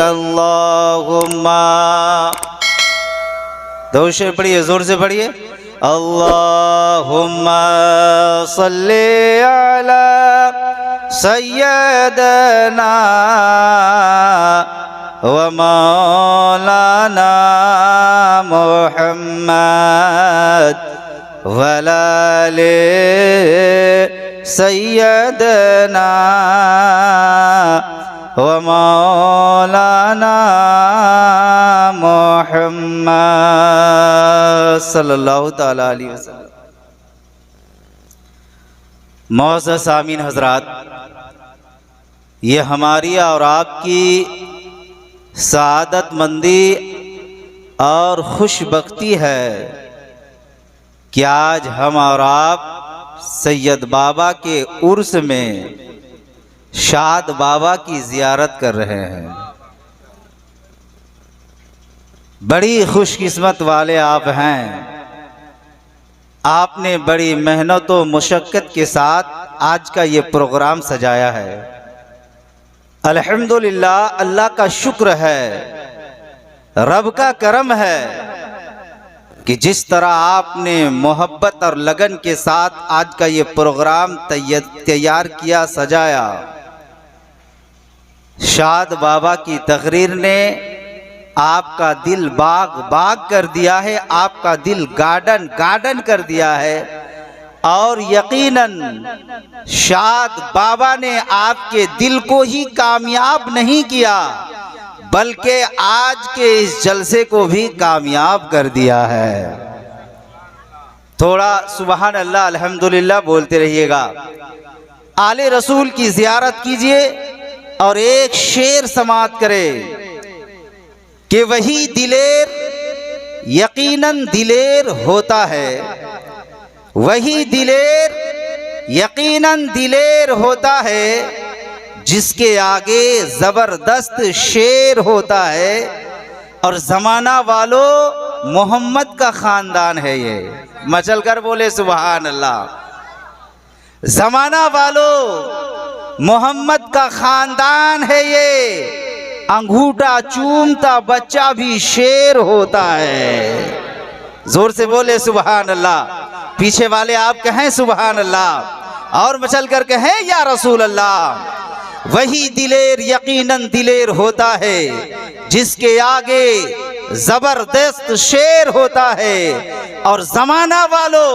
अल्लाहुम्मा दो शेर पढ़िए, जोर से पढ़िए। अल्लाहुम्मा सल्ली अला सय्यदना व मौलाना मुहम्मद वलाले सय्यदना व मौलाना मुहम्मद सल्लल्लाहु ताला अलैहि वसल्लम। मौज़ज़ सामीन हज़रात, ये हमारी और आपकी सआदतमंदी और खुशबख्ती है कि आज हम और आप सैयद बाबा के उर्स में शाद बाबा की ज़ियारत कर रहे हैं। बड़ी खुशकिस्मत वाले आप हैं। आपने बड़ी मेहनत व मुशक्क़त के साथ आज का ये प्रोग्राम सजाया है। अल्हम्दुलिल्लाह, अल्लाह का शुक्र है, रब का करम है कि जिस तरह आपने मोहब्बत और लगन के साथ आज का ये प्रोग्राम तैयार किया, सजाया। शाद बाबा की तकरीर ने आपका दिल बाग बाग कर दिया है, आपका दिल गार्डन गार्डन कर दिया है। और यकीनन शाद बाबा ने आपके दिल को ही कामयाब नहीं किया, बल्कि आज के इस जलसे को भी कामयाब कर दिया है। थोड़ा सुबहान अल्लाह अल्हम्दुलिल्लाह बोलते रहिएगा। आले रसूल की ज़ियारत कीजिए और एक शेर समाअत करें कि वही दिलेर यकीनन दिलेर होता है, वही दिलेर यकीनन दिलेर होता है, जिसके आगे ज़बरदस्त शेर होता है। और ज़माना वालों, मोहम्मद का ख़ानदान है ये। मचल कर बोले सुबहान अल्लाह। ज़माना वालों, मोहम्मद का ख़ानदान है ये। अंगूठा चूमता बच्चा भी शेर होता है। जोर से बोले सुबहान अल्लाह। पीछे वाले आप कहें सुबहान अल्लाह, और मचल कर कहें या रसूल अल्लाह। वही दिलेर यकीनन दिलेर होता है, जिसके आगे जबरदस्त शेर होता है। और जमाना वालों,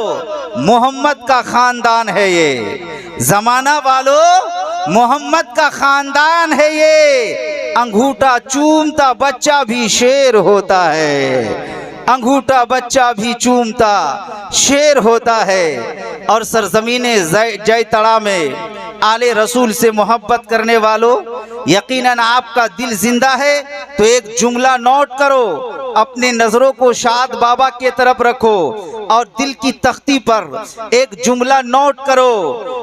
मोहम्मद का खानदान है ये। जमाना वालों, मोहम्मद का खानदान है ये। अंगूठा चूमता बच्चा भी शेर होता है, अंगूठा बच्चा भी चूमता शेर होता है। और सरजमीने जय तड़ा में आले रसूल से मोहब्बत करने वालों, यकीनन आपका दिल जिंदा है तो एक जुमला नोट करो, अपनी नज़रों को शाद बाबा के तरफ रखो और दिल की तख्ती पर एक जुमला नोट करो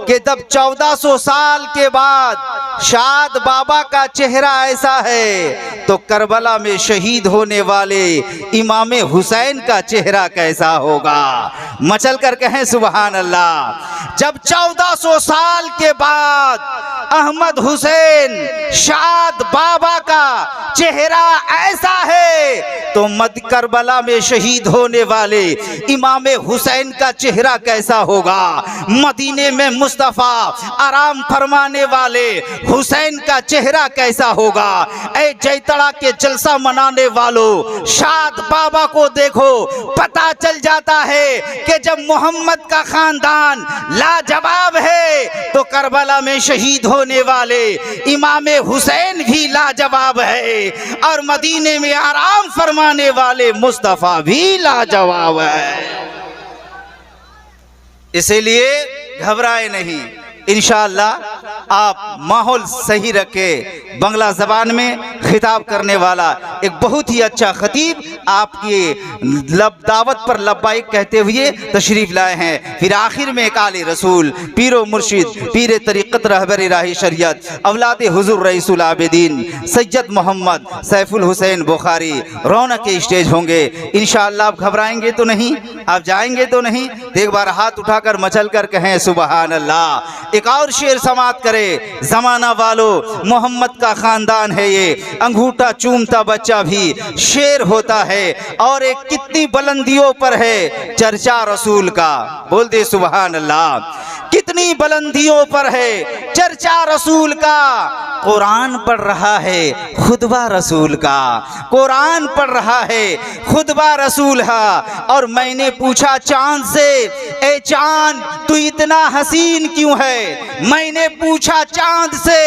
कि जब 1400 साल के बाद शाद बाबा का चेहरा ऐसा है तो करबला में शहीद होने वाले इमाम हुसैन का चेहरा कैसा होगा। मचल कर कहें सुबहान अल्लाह। जब 1400 साल के बाद अहमद हुसैन शाद बाबा का चेहरा ऐसा है तो मद करबला में शहीद होने वाले इमाम हुसैन का चेहरा कैसा होगा। मदीने में मुस्तफ़ा आराम फरमाने वाले हुसैन का चेहरा कैसा होगा। ऐ जयतड़ा के जलसा मनाने वालों, शाद बाबा को देखो, पता चल जाता है कि जब मोहम्मद का खानदान लाजवाब है तो करबला में शहीद होने वाले इमाम हुसैन भी लाजवाब है और मदीने में आराम फरमाने वाले मुस्तफ़ा भी लाजवाब है। इसीलिए घबराए नहीं, इंशाअल्लाह आप माहौल सही रखे। बंगला ज़बान में खिताब करने वाला एक बहुत ही अच्छा खतीब आपकी दावत पर लब्बाइक कहते हुए तशरीफ़ लाए हैं। फिर आखिर में एक आले रसूल, पीरो मुर्शिद, पीर तरीक़त, रहबर राही शरीयत, औलाद हुज़ूर रईसुल आबिदीन सैयद मोहम्मद सैफुल हुसैन बुखारी रौनक के स्टेज होंगे इंशाअल्लाह। आप घबराएंगे तो नहीं, आप जाएंगे तो नहीं। एक बार हाथ उठाकर मचल कर कहें सुबहान अल्लाह। एक और शेर समाज समात करे। जमाना वालों, मोहम्मद का खानदान है ये, अंगूठा चूमता बच्चा भी शेर होता है। और एक कितनी बुलंदियों पर है चर्चा रसूल का, बोल दे सुभान अल्लाह। कितनी बुलंदियों पर है चर्चा रसूल का। कुरान पढ़ रहा है खुतबा रसूल का, कुरान पढ़ रहा है खुतबा रसूल है। और मैंने पूछा चांद से, ए चांद तू इतना हसीन क्यों है? मैंने पूछा चांद से,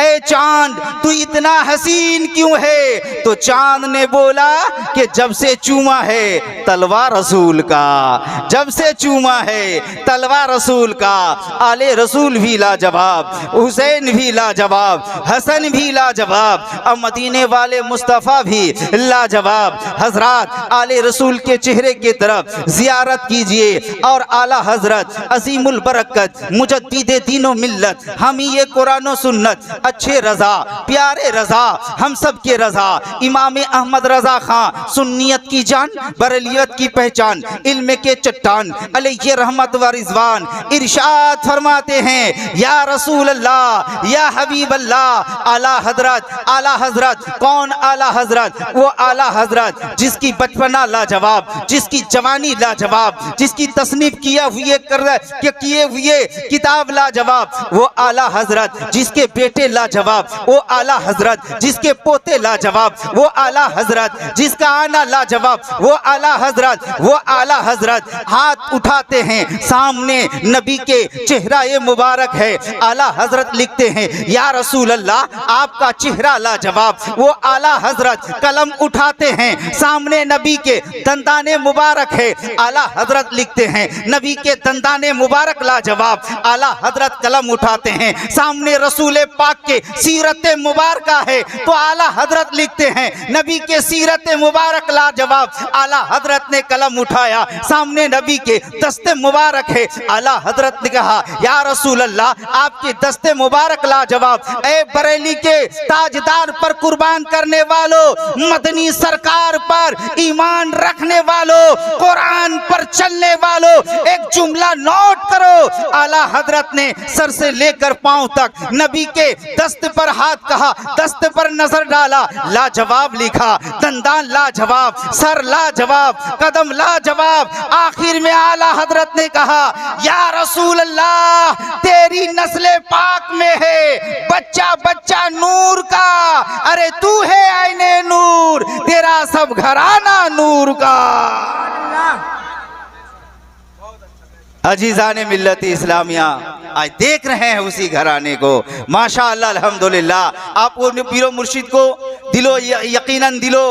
ए चांद तू इतना हसीन क्यों है? तो चांद ने बोला कि जब से चूमा है तलवा रसूल का, जब से चूमा है तलवा रसूल का। आले रसूल भी लाजवाब, हुसैन भी लाजवाब, हसन भी लाजवाब, और मदीने वाले मुस्तफ़ा भी लाजवाब। हजरात आले रसूल के चेहरे की तरफ जियारत कीजिए। और आला हजरत अजीमुल बरकत मुजद्दिद दीनो मिल्लत, हम ही ये कुरान और सुन्नत अच्छे रजा, प्यारे रजा, हम सब के रजा, इमाम अहमद रजा खां, सुन्नियत की जान, बरेलियत की पहचान, इल्म के चट्टान, अलैहि रहमत व रिजवान इरशाद फरमाते हैं, या रसूल अल्लाह, या हबीब अल्लाह। आला हजरत कौन आला हजरत? वो आला हजरत जिसकी बचपना लाजवाब, जिसकी जवानी लाजवाब, जिसकी तसनीफ किए हुए किताब लाजवाब, वो आला हजरत जिसके बेटे लाजवाब, वो आला हजरत जिसके पोते लाजवाब, वो आला हजरत जिसका आना लाजवाब, वो आला हजरत, वो आला हजरत हाथ उठाते हैं सामने नबी के चेहरा ये मुबारक है। आला हजरत लिखते हैं, या रसूल अल्लाह आपका चेहरा लाजवाब। वो आला हजरत कलम उठाते हैं सामने नबी के दंदाने मुबारक है। आला हजरत लिखते हैं, नबी के दंदाने मुबारक लाजवाब। आला हजरत कलम उठाते हैं सामने रसूल पाक के सीरत मुबारक है, तो आला हजरत लिखते हैं, नबी के सीरत मुबारक लाजवाब। आला हजरत ने कलम उठाया सामने नबी के दस्ते मुबारक है। आला हजरत ने कहा, या रसूल अल्लाह आपके दस्ते मुबारक लाजवाब। ए बरेली के ताजदार पर कुर्बान करने वालों, मदनी सरकार पर ईमान रखने वालों, कुरान पर चलने वालों, एक जुमला नोट करो। आला हजरत ने सर से लेकर पांव तक नबी के दस्त पर हाथ कहा, दस्त पर नजर डाला, लाजवाब लिखा, दंदान लाजवाब, सर लाजवाब, कदम लाजवाब। आखिर में आला हजरत ने कहा, या रसूल अल्लाह तेरी नस्ले पाक में है बच्चा बच्चा नूर का, अरे तू है आईने नूर, तेरा सब घराना नूर का। अजीज़ाने मिल्लत इस्लामिया आज देख रहे हैं उसी घराने को। माशाअल्लाह अल्हम्दुलिल्लाह। आप पीरो मुर्शिद को दिलो यकीनन दिलो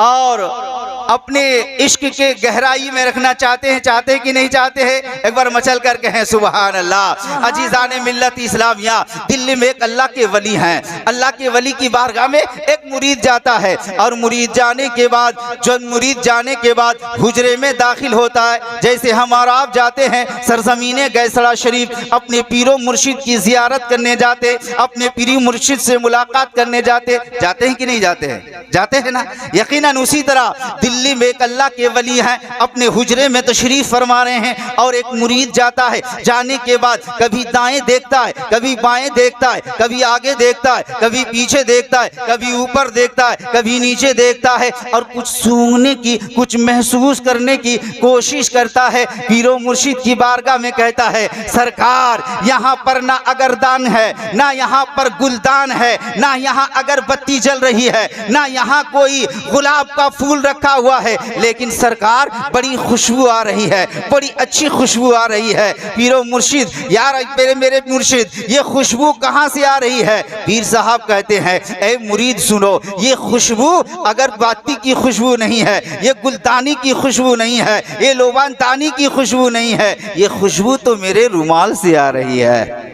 और अपने इश्क के गहराई में रखना चाहते हैं कि नहीं चाहते हैं? एक बार मचल कर कहें सुभान अल्लाह। अजीज़ाने मिल्लत इस्लामिया, दिल्ली में एक अल्लाह के वली हैं। अल्लाह के वली की बारगाह में एक मुरीद जाता है, और मुरीद जाने के बाद हुजरे में दाखिल होता है। जैसे हम और आप जाते हैं सरजमीने गैसड़ा शरीफ अपने पीरो मुर्शिद की जियारत करने जाते, अपने पीरी मुर्शिद से मुलाकात करने जाते हैं कि नहीं जाते हैं? जाते हैं ना। यकीनन उसी तरह दिल्ली में एक अल्लाह के वली हैं, अपने हुजरे में तशरीफ फरमा रहे हैं, और एक मुरीद जाता है। जाने के बाद कभी दाएं देखता है, कभी बाएं देखता है, कभी आगे देखता है, कभी पीछे देखता है, कभी ऊपर देखता है, कभी नीचे देखता है, और कुछ सूंघने की, कुछ महसूस करने की कोशिश करता है। पीरो मुर्शिद की बारगाह में कहता है, सरकार यहाँ पर ना अगरदान है, ना यहाँ पर गुलदान है, ना यहाँ अगरबत्ती जल रही है, ना यहाँ कोई गुलाब का फूल रखा हुआ है, लेकिन सरकार बड़ी खुशबू आ रही है, बड़ी अच्छी खुशबू आ रही है। पीरो मुर्शिद, यार मेरे मुर्शिद ये खुशबू कहाँ से आ रही है? पीर साहब कहते हैं, ए मुरीद सुनो, ये खुशबू अगरबत्ती की खुशबू नहीं है, ये गुलदानी की खुशबू नहीं है, ये लोबानदानी की खुशबू नहीं है, ये खुशबू तो मेरे रुमाल से आ रही है।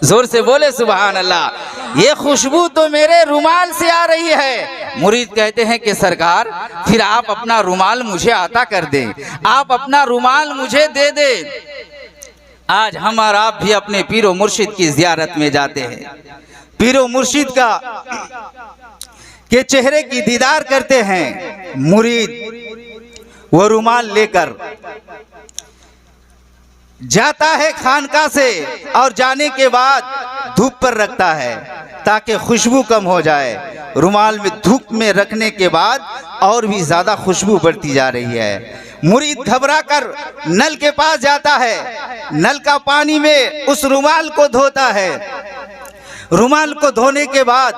जोर से बोले सुभान अल्लाह। ये खुशबू तो मेरे रुमाल से आ रही है। मुरीद कहते हैं कि सरकार फिर आप अपना रुमाल मुझे अता कर दें, आप अपना रुमाल मुझे दे दें। आज हम और आप भी अपने पीरो मुर्शिद की जियारत में जाते हैं, पीरो मुर्शिद का के चेहरे की दीदार करते हैं। मुरीद वो रुमाल लेकर जाता है खानका से और जाने के बाद धूप पर रखता है ताकि खुशबू कम हो जाए। रुमाल में धूप में रखने के बाद और भी ज़्यादा खुशबू बढ़ती जा रही है। मुरीद घबरा कर नल के पास जाता है, नल का पानी में उस रुमाल को धोता है। रुमाल को धोने के बाद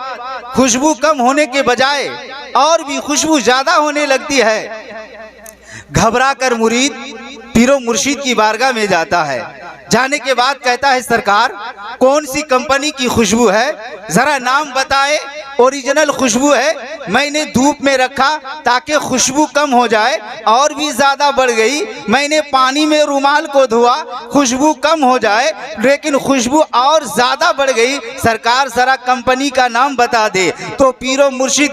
खुशबू कम होने के बजाय और भी खुशबू ज़्यादा होने लगती है। घबरा कर मुरीद पीरो मुर्शिद की बारगाह में जाता है। जाने के बाद कहता है, सरकार कौन सी कंपनी की खुशबू है, ज़रा नाम बताए। ओरिजिनल खुशबू है, मैंने धूप में रखा ताकि खुशबू कम हो जाए और भी ज़्यादा बढ़ गई। मैंने पानी में रुमाल को धोआ, खुशबू कम हो जाए लेकिन खुशबू और ज़्यादा बढ़ गई। सरकार ज़रा कंपनी का नाम बता दे। तो पीरो मुर्शिद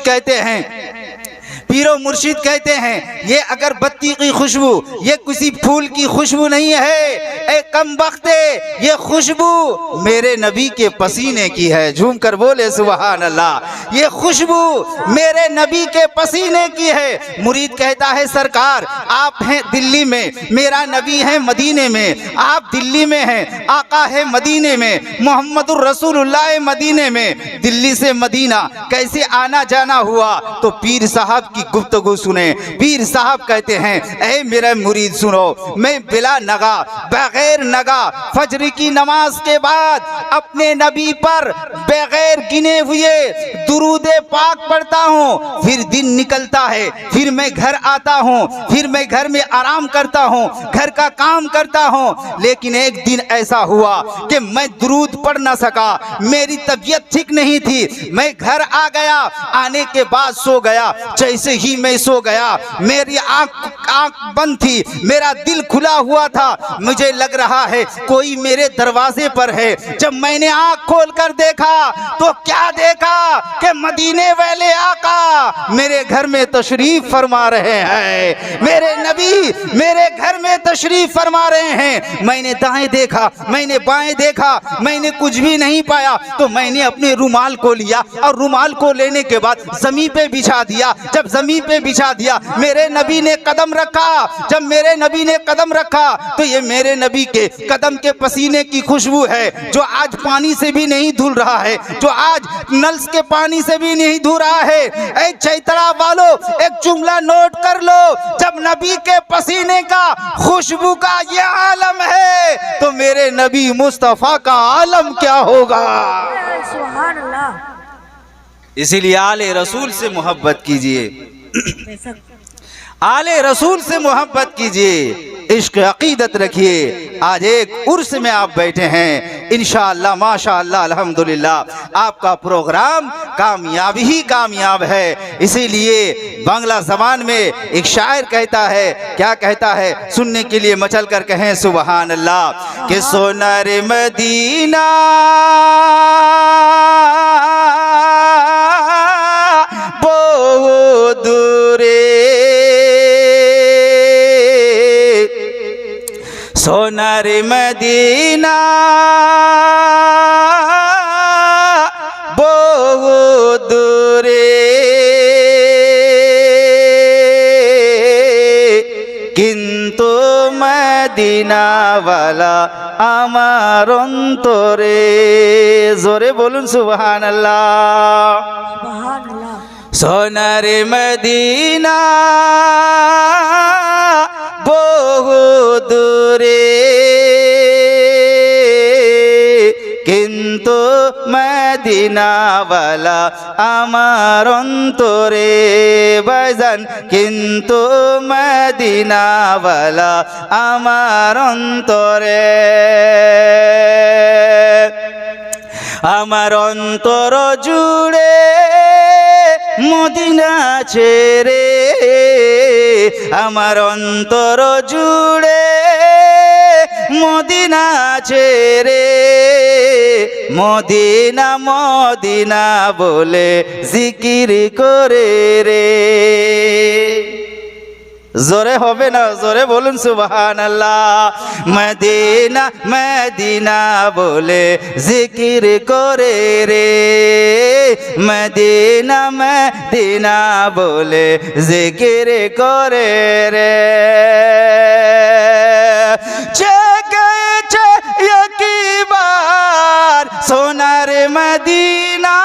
कहते हैं ये अगरबत्ती की खुशबू, ये किसी फूल की खुशबू नहीं है। ए कमबख्ते, ये खुशबू मेरे नबी के पसीने की है। झूम कर बोले सुभान अल्लाह। ये खुशबू मेरे नबी के पसीने की है। मुरीद कहता है, सरकार आप हैं दिल्ली में, मेरा नबी है मदीने में। आप दिल्ली में हैं, आका है मदीने में, मोहम्मदुर रसूलुल्लाह मदीने में। दिल्ली से मदीना कैसे आना जाना हुआ? तो पीर साहब की गुफ्तगू सुने। पीर साहब कहते हैं, ऐ मेरा मुरीद सुनो, मैं बिला नगा बगैर नगा फजर की नमाज के बाद अपने नबी पर बगैर गिने हुए दुरूदे पाक पढ़ता हूँ। फिर दिन निकलता है, फिर मैं घर आता हूँ, फिर मैं घर में आराम करता हूँ, घर का काम करता हूँ। लेकिन एक दिन ऐसा हुआ कि मैं दुरूद पढ़ ना सका, मेरी तबीयत ठीक नहीं थी। मैं घर आ गया, आने के बाद सो गया। जैसे ही मैं सो गया, मेरी आंख बंद थी, मेरा दिल खुला हुआ था। मुझे लग रहा है कोई मेरे दरवाजे पर है। जब मैंने आंख खोलकर देखा तो क्या देखा कि मदीने वाले आका मेरे घर में तशरीफ फरमा रहे हैं। मेरे नबी मेरे घर में तशरीफ फरमा रहे हैं। मैंने दाएं देखा, मैंने बाएं देखा, मैंने कुछ भी नहीं पाया। तो मैंने अपने रुमाल को लिया और रुमाल को लेने के बाद जमीन पे बिछा दिया। जब जमीन पे बिछा दिया, मेरे नबी ने कदम रखा। जब मेरे नबी ने कदम रखा तो ये मेरे नबी के कदम के पसीने की खुशबू है, जो आज पानी से भी नहीं धुल रहा है, जो आज नल के पानी से भी नहीं धुल रहा है। ए चैतरा वालों, एक जुमला नोट कर लो, जब नबी के पसीने का खुशबू का ये आलम है तो मेरे नबी मुस्तफा का आलम क्या होगा। सुभान अल्लाह। इसीलिए आले रसूल से मोहब्बत कीजिए, आले रसूल से मोहब्बत कीजिए, इश्क अकीदत रखिए। आज एक उर्स में आप बैठे हैं, इंशाअल्लाह माशाअल्लाह अल्हम्दुलिल्लाह आपका प्रोग्राम कामयाब ही कामयाब है। इसीलिए बांग्ला ज़बान में एक शायर कहता है, क्या कहता है, सुनने के लिए मचल कर कहें सुभान अल्लाह। कि सोनार मदीना बहु दूरे, सोनार मदीना बहु दूरे, किंतु मदीना वाला আমার অন্তরে। জোরে বলুন সুবহান আল্লাহ। सुभान अल्लाह। সোনার মদিনা বহু দূরে, কিন্তু মদিনাওয়ালা আমার অন্তরে বাজান, কিন্তু মদিনাওয়ালা আমার অন্তরে। আমার অন্তর জুড়ে মদিনা ছেড়ে, আমার অন্তর জুড়ে মদিনা ছেড়ে, মদিনা মদিনা বলে জিকির করে রে। জোরে হবে না? জোরে বলুন সুবহানাল্লাহ। মদিনা মদিনা বলে জিকির করে রে, মদিনা মদিনা বলে জিকির করে রে। যে গয়ে सोनार मदीना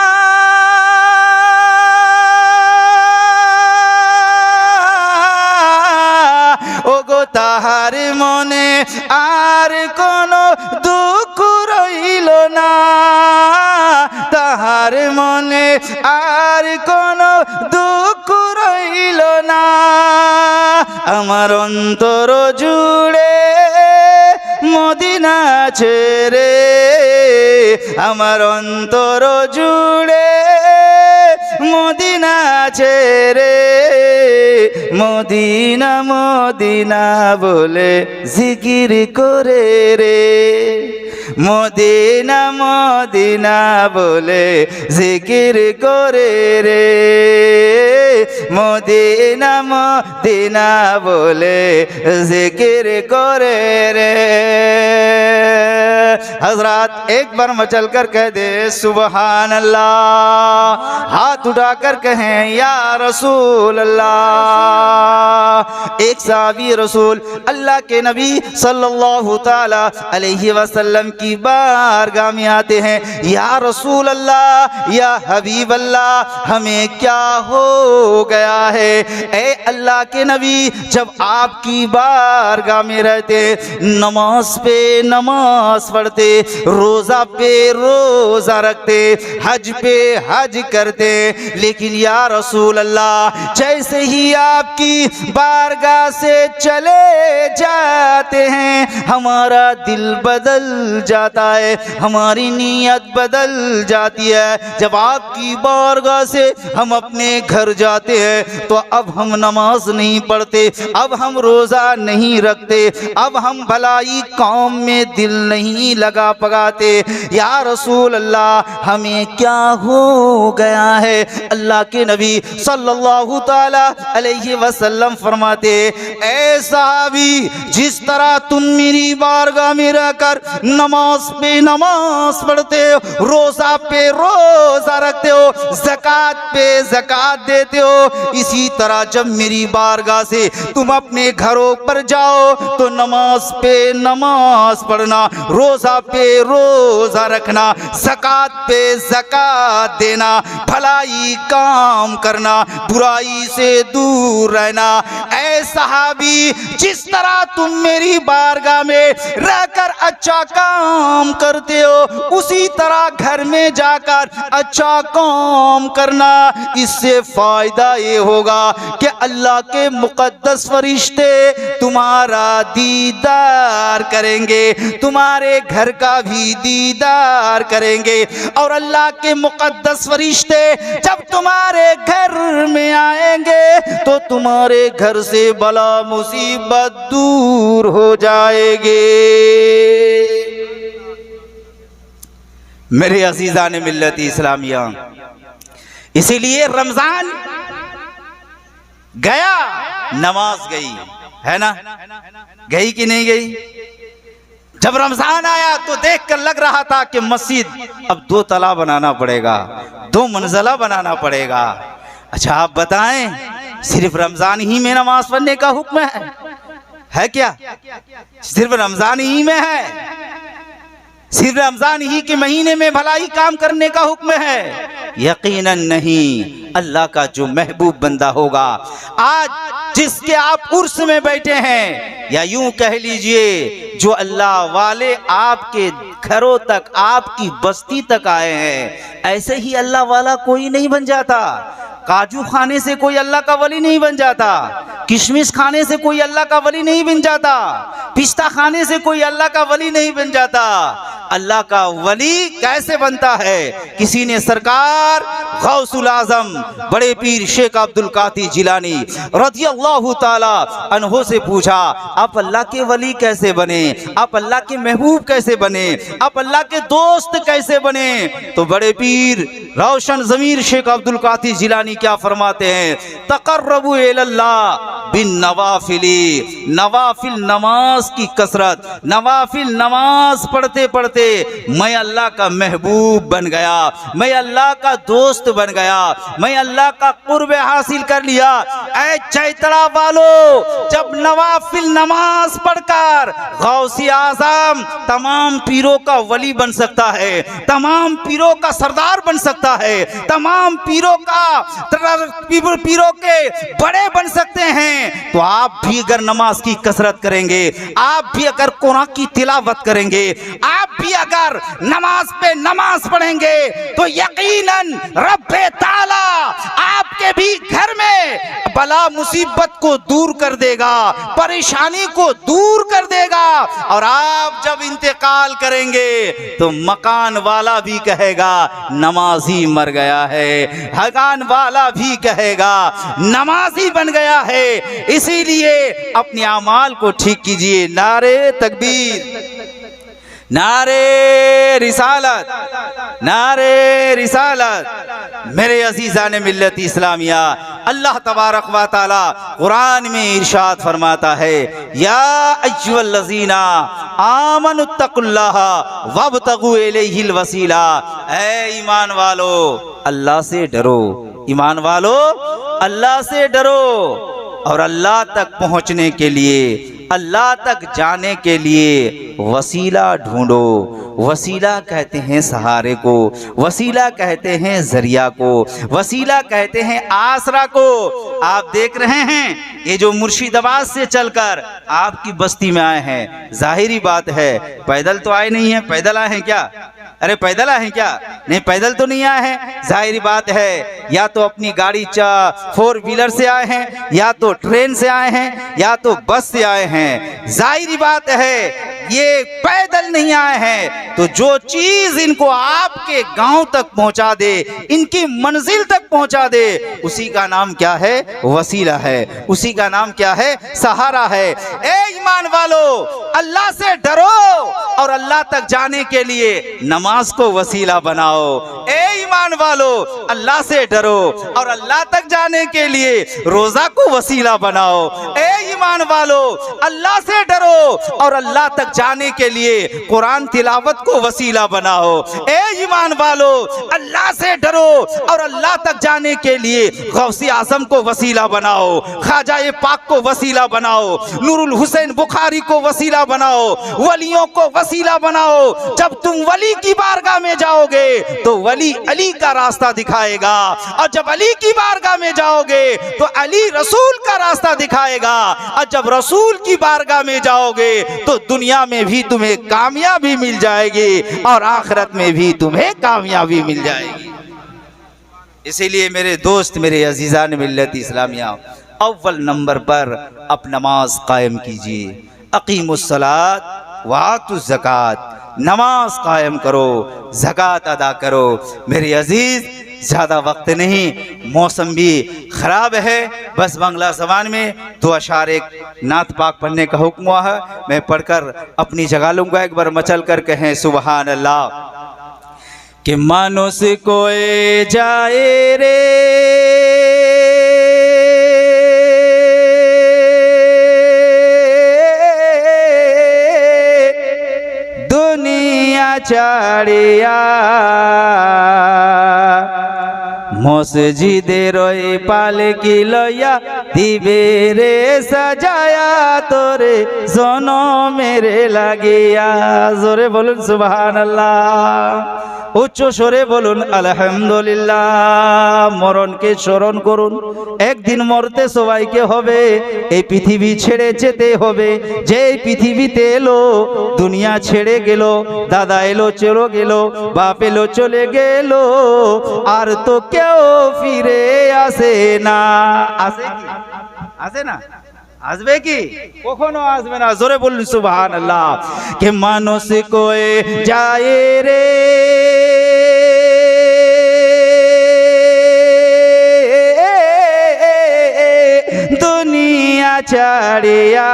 ওগো তাহার মনে আর কোনো দুঃখ রইল না, তাহার মনে আর কোনো দুঃখ রইল না। আমার অন্তর জুড়ে মদিনা ছেড়ে, আমার অন্তর জুড়ে মদিনা ছেড়ে, মদিনা মদিনা বলে জিকির করে রে, মদিনা মদিনা বলে জিকির করে রে, মদিনা মদিনা বলে जिक्र करे रे। हजरात एक बार मचल कर कह दे सुबहान अल्लाह, हाथ उठाकर कहें या रसूल अल्लाह। एक साहबी रसूल अल्लाह के नबी सल्लल्लाहु ताला अलैहि वसल्लम की बारगाह में आते हैं, या रसूल अल्लाह, या हबीब अल्लाह, हमें क्या हो गया है। ए अल्लाह के नबी, जब आपकी बारगाह में रहते, नमाज पे नमाज पढ़ते, रोज़ा पे रोज़ा रखते, हज पे हज करते, लेकिन या रसूल अल्लाह, जैसे ही आपकी बारगाह से चले जाते हैं, हमारा दिल बदल जाता है, हमारी नीयत बदल जाती है। जब आपकी बारगाह से हम अपने घर जाते हैं तो अब हम नमाज नहीं पढ़ते, अब हम रोज़ा नहीं रखते, अब हम भलाई काम में दिल नहीं लगा पगाते। या रसूल अल्लाह, हमें क्या हो गया है। अल्लाह के नबी सल्लल्लाहु ताला अलैहि वसल्लम फरमाते, ऐ सहाबी, जिस तरह तुम मेरी बारगाह में रहकर नमाज पे नमाज पढ़ते हो, रोज़ा पे रोज़ा रखते हो, ज़कात पे ज़कात देते हो, इसी तरह जब मेरी बारगाह से तुम अपने घरों पर जाओ तो नमाज पे नमाज पढ़ना, रोज़ा पे रोज़ा रखना, ज़कात पे ज़कात देना, भलाई काम करना, बुराई से दूर रहना। ऐ सहाबी, जिस तरह तुम मेरी बारगाह में रहकर अच्छा काम करते हो, उसी तरह घर में जाकर अच्छा काम करना। इससे फायदा ये होगा कि अल्लाह के मुकद्दस फरिश्ते तुम्हारा दीदार करेंगे, तुम्हारे घर का भी दीदार करेंगे, और अल्लाह के मुकद्दस फरिश्ते जब तुम्हारे घर में आएंगे तो तुम्हारे घर से बला मुसीबत दूर हो जाएगी। मेरे अजीज़ान मिल्लत इस्लामिया, इसीलिए रमजान गया, नमाज गई, है ना? गई कि नहीं गई? जब रमजान आया तो देखकर लग रहा था कि मस्जिद अब 2 तला बनाना पड़ेगा, 2 मंजिला बनाना पड़ेगा। अच्छा आप बताएं, सिर्फ रमजान ही में नमाज पढ़ने का हुक्म है क्या? सिर्फ रमजान ही में है? सिर्फ रमजान ही के महीने में भलाई काम करने का हुक्म है? यकीनन नहीं। अल्लाह का जो महबूब बंदा होगा, आज जिसके आप उर्स में बैठे हैं, या यूं कह लीजिए जो अल्लाह वाले आपके घरों तक, आपकी बस्ती तक आए हैं, ऐसे ही अल्लाह वाला कोई नहीं बन जाता। काजू खाने से कोई अल्लाह का वली नहीं बन जाता, किशमिश खाने से कोई अल्लाह का वली नहीं बन जाता, पिस्ता खाने से कोई अल्लाह का वली नहीं बन जाता। अल्लाह का वली कैसे बनता है? किसी ने सरकार गौसुल आजम बड़े पीर शेख अब्दुल कादिर जिलानी रज़ियल्लाहु ताला अन्हो से पूछा, आप अल्लाह के वली कैसे बने, आप अल्लाह के महबूब कैसे बने, आप अल्लाह के दोस्त कैसे बने? तो बड़े पीर रोशन ज़मीर शेख अब्दुल कादिर जिलानी क्या फरमाते हैं, तक़र्रबू इलल्लाह बिन नवाफिली, नवाफिल नमाज की कसरत, नवाफिल नमाज पढ़ते पढ़ते मैं अल्लाह का महबूब बन गया, मैं अल्लाह का दोस्त बन गया, मैं अल्लाह का कुर्ब हासिल कर लिया। ऐ चैतड़ा वालों, जब नवाफिल नमाज पढ़कर गौसी आजम तमाम पीरों का वली बन सकता है, तमाम पीरों का सरदार बन सकता है, तमाम पीरों के बड़े बन सकते हैं, तो आप भी अगर नमाज की कसरत करेंगे, आप भी अगर कुरान की तिलावत करेंगे, आप भी अगर नमाज पे नमाज पढ़ेंगे, तो यकीनन रब्बे ताला आपके भी घर में बला मुसीबत को दूर कर देगा, परेशानी को दूर कर देगा। और आप जब इंतकाल करेंगे तो मकान वाला भी कहेगा नमाजी मर गया है, हगान वाला भी कहेगा नमाजी बन गया है। इसीलिए अपने अमाल को ठीक कीजिए। नारे तकबीर, नारे रिसालत, नारे रिसालत। मेरे अजीज़ान मिल्लत इस्लामिया, अल्लाह तबारक व तआला कुरान में इरशाद फरमाता है, या अय्युहल्लज़ीना आमनुत्तकुल्लाह वब्तगू इलैहिल वसीला। ऐ ईमान वालो, अल्लाह से डरो, ईमान वालो अल्लाह से डरो, और अल्लाह तक पहुँचने के लिए, अल्लाह तक जाने के लिए वसीला ढूंढो। वसीला कहते हैं सहारे को, वसीला कहते हैं जरिया को, वसीला कहते हैं आसरा को। आप देख रहे हैं ये जो मुर्शिदाबाद से चलकर आपकी बस्ती में आए हैं, जाहिरी बात है पैदल तो आए नहीं हैं। पैदल आए हैं क्या? अरे पैदल आए हैं क्या? नहीं, पैदल तो नहीं आए हैं। जाहिर बात है या तो अपनी गाड़ी 4 व्हीलर से आए हैं, या तो ट्रेन से आए हैं, या तो बस से आए हैं। जाहिर बात है ये पैदल नहीं आए हैं। तो जो चीज इनको आपके गांव तक पहुंचा दे, इनकी मंजिल तक पहुंचा दे, उसी का नाम क्या है? वसीला है। उसी का नाम क्या है? सहारा है। ए ईमान वालो, अल्लाह से डरो और अल्लाह तक जाने के लिए नमाज को वसीला बनाओ। ए ईमान वालो, अल्लाह से डरो और अल्लाह तक जाने के लिए रोजा को वसीला बनाओ। ए ईमान वालो, अल्लाह से डरो और अल्लाह तक जाने के लिए कुरान तिलावत को वसीला बनाओ। ए ईमान वालो, अल्लाह से डरो और अल्लाह तक जाने के लिए गौसी आजम को वसीला बनाओ, ख्वाजा पाक को वसीला बनाओ, नूरुल हुसैन बुखारी को वसीला बनाओ, वलियों को वसीला बनाओ। जब तुम वली की बारगाह में जाओगे तो वली अली का रास्ता दिखाएगा, और जब अली की बारगाह में जाओगे तो अली रसूल का रास्ता दिखाएगा, और जब रसूल की बारगाह में जाओगे तो दुनिया में भी तुम्हें कामयाबी मिल जाएगी और आखिरत में भी तुम्हें कामयाबी मिल जाएगी। इसीलिए मेरे दोस्त, मेरे अजीज़ान मिल्लत इस्लामिया, अव्वल नंबर पर आप नमाज कायम कीजिए। अकीमुस्सलात व आतुज़ ज़कात, नमाज कायम करो, ज़कात अदा करो। मेरे अजीज़, ज़्यादा वक्त नहीं, मौसम भी ख़राब है, बस बांग्ला ज़बान में 2 अशार एक नात पाक पढ़ने का हुक्म हुआ है। मैं पढ़कर अपनी जगह लूँगा। एक बार मचल कर कहें सुबहान अल्लाह। कि मानुष कोए जाए रे दुनिया ছাড়িয়া মসজিদের ওই পালকি লইয়া দিবে রে সাজায়া তোরে জনমেরে লাগিয়া। জোরে বলুন সুবহানাল্লাহ, উচ্চ স্বরে বলুন আলহামদুলিল্লাহ। মরণকে স্মরণ করুন, একদিন মরতে সবাইকে হবে, এই পৃথিবী ছেড়ে যেতে হবে। যে পৃথিবীতে এলো দুনিয়া ছেড়ে গেল, দাদা এলো চলে গেল, বাপ এলো চলে গেল, আর তো কেউ ফিরে আসে না। আসে কি? আসে না? আসবে কি? কখনো আসবে না। জোরে বলুন সুবহানাল্লাহ। কে মানুষ কোয়ে যায় রে দুনিয়া ছাড়িয়া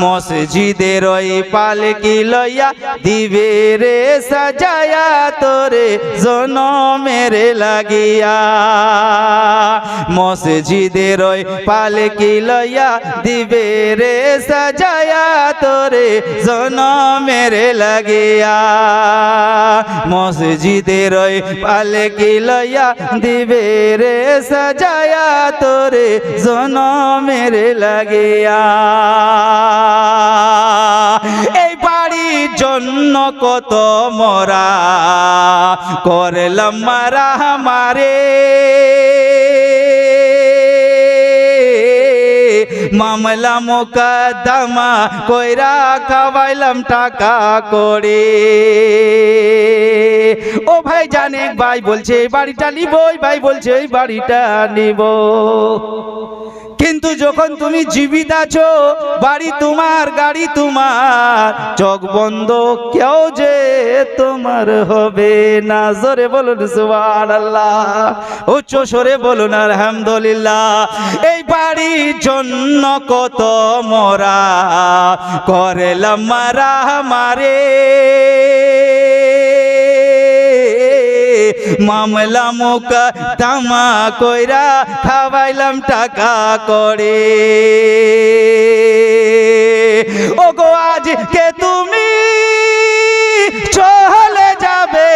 মসজিদের ওই পালকি লইয়া দিবে রে সাজায়া তোরে জনমের লাগিয়া মসজিদের ওই পালকি লইয়া দিবে রে সাজায়া তোরে জনমের লাগিয়া মসজিদের ওই পালকি লইয়া দিবে রে সাজায়া তোরে জনমের লাগিয়া এই বাড়ির জন্য কত মরা করলাম মারা মারে মামলা মোকদ্দমা কইরা খাওয়াইলাম টাকা করে ও ভাই জানে ভাই বলছে এই বাড়িটা নিব ভাই বলছে এই বাড়িটা নিব কিন্তু যখন তুমি জীবিত আছো বাড়ি তোমার গাড়ি তোমার চোখ বন্ধ কেউ যে তোমার হবে না জোরে বলুন সুবহানাল্লাহ উচ্চ স্বরে বলুন আলহামদুলিল্লাহ এই বাড়ির জন্য কত মরা করলাম মারা মারে মামলা মোকদ্দমা কইরা খাওয়াইলাম টাকা করে ও গো আজকে তুমি চলে যাবে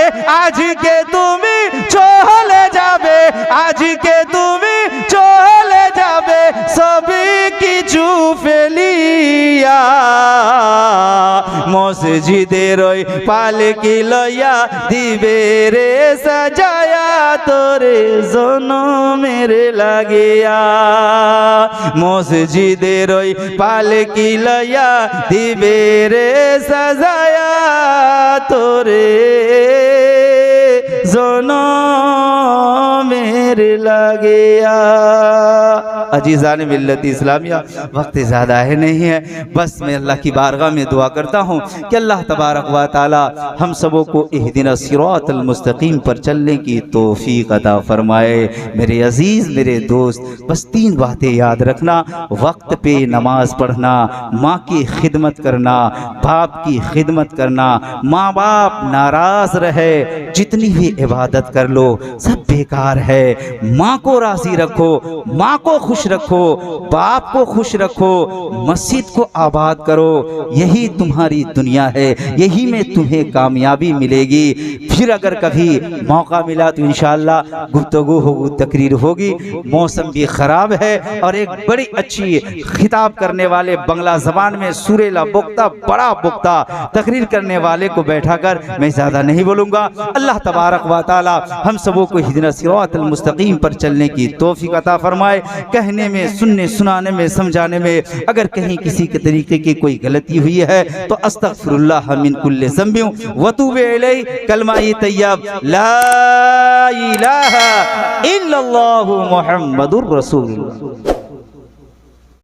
আজকে তুমি চলে যাবে আজকে তুমি চলে যাবে সবই কিছু ফেলিয়া মসজিদের ওই পালকি লইয়া দিবে রে সাজায়া তোরে জনমের লাগিয়া মসজিদের ওই পালকি লইয়া দিবে রে সাজায়া তোরে জনমের লাগিয়া अजीज़ान मिल्लत इस्लामिया वक्त ज़्यादा है नहीं है बस मैं अल्लाह की बारगाह में दुआ करता हूँ कि अल्लाह तबारक व ताला हम सबों को इहदिना सिरातल मुस्तकीम पर चलने की तौफीक अता फरमाए। मेरे अजीज़ मेरे दोस्त बस 3 बातें याद रखना वक्त पे नमाज पढ़ना माँ की खिदमत करना बाप की खिदमत करना माँ बाप नाराज़ रहे जितनी भी इबादत कर लो सब बेकार है। माँ को राज़ी रखो माँ को खुश रखो बाप को खुश रखो मस्जिद को आबाद करो यही तुम्हारी दुनिया है यही में तुम्हें कामयाबी मिलेगी। फिर अगर कभी मौका मिला तो इंशाअल्लाह गुफ्तगू होगी तकरीर होगी। मौसम भी ख़राब है और एक बड़ी अच्छी खिताब करने वाले बंगला ज़बान में सुरेला बोक्ता बड़ा बोक्ता तकरीर करने वाले को बैठाकर मैं ज़्यादा नहीं बोलूँगा। अल्लाह तबारक व तआला हम सबों को हिदना सिरातल मुस्तकीम पर चलने की तौफीक अता फरमाए। कहने में सुनने सुनाने में समझाने में अगर कहीं किसी के तरीके की कोई गलती हुई है तो अस्तगफिरुल्लाह मिन कुल्लि ज़ंबिन व तूबु इलैहि कलमा तय्यब ला इलाहा इल्लल्लाहु मुहम्मदुर रसूलुल्लाह।